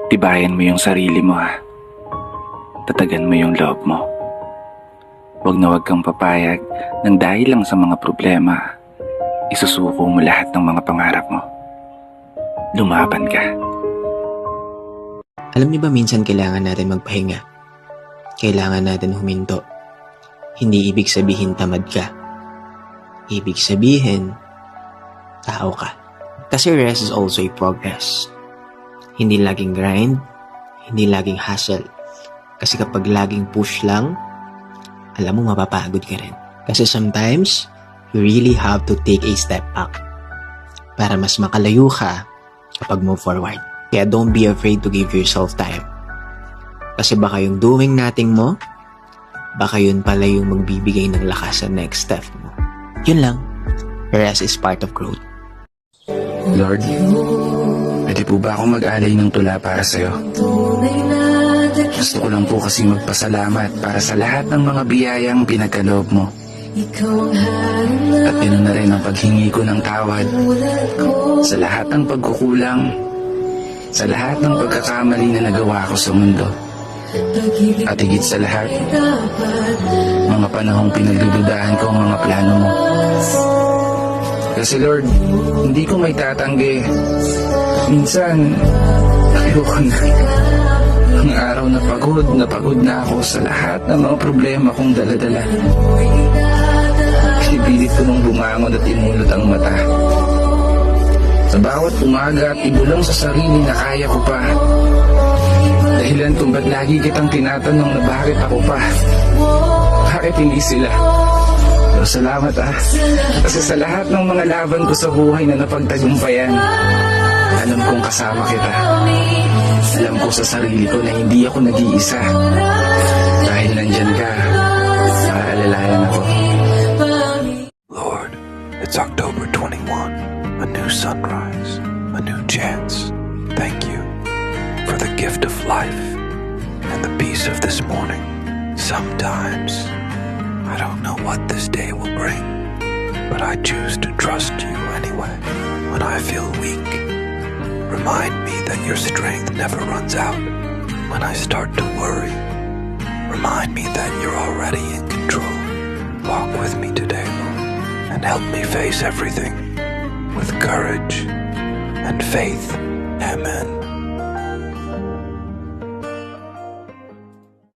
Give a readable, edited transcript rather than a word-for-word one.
Tibayan mo yung sarili mo ha. Tatagan mo yung loob mo. Huwag na huwag kang papayag nang dahil lang sa mga problema, isusuko mo lahat ng mga pangarap mo. Lumaban ka. Alam niyo ba minsan kailangan natin magpahinga? Kailangan natin huminto. Hindi ibig sabihin tamad ka. Ibig sabihin, tao ka. Kasi rest is also a progress. Hindi laging grind, hindi laging hustle. Kasi kapag laging push lang, alam mo mapapagod ka rin. Kasi sometimes, you really have to take a step back para mas makalayo ka kapag move forward. Kaya don't be afraid to give yourself time. Kasi baka yung doing nothing mo, baka yun pala yung magbibigay ng lakas sa next step mo. Yun lang. Rest is part of growth. Lord, pwede po ba akong mag-alay ng tula para sa'yo? Gusto ko lang po kasi magpasalamat para sa lahat ng mga biyayang pinagkaloob mo. At yun na rin ang paghingi ko ng tawad sa lahat ng pagkukulang, sa lahat ng pagkakamali na nagawa ko sa mundo. At higit sa lahat, mga panahong pinagdududahan ko ang mga plano mo. Kasi Lord, hindi ko may tatanggi. Minsan, ayoko na. Ang araw na pagod na ako sa lahat ng mga problema kong daladala. Pinipilit ko nung bumangon at imulot ang mata. Sa bawat umaga at ibulang sa sarili na kaya ko pa. Dahilan kung ba't lagi kitang tinatanong na bakit ako pa. Bakit hindi sila? Pero salamat kasi sa lahat ng mga laban ko sa buhay na napagtagumpayan, alam kong kasama kita. Alam ko sa sarili ko na hindi ako nag-iisa. Dahil nandyan ka, para alalayan ako. Lord, it's October 21, a new sunrise, a new chance. Thank you for the gift of life and the peace of this morning. Sometimes I don't know what this day will bring, but I choose to trust you anyway. When I feel weak, remind me that your strength never runs out. When I start to worry, remind me that you're already in control. Walk with me today, Lord, and help me face everything with courage and faith. Amen.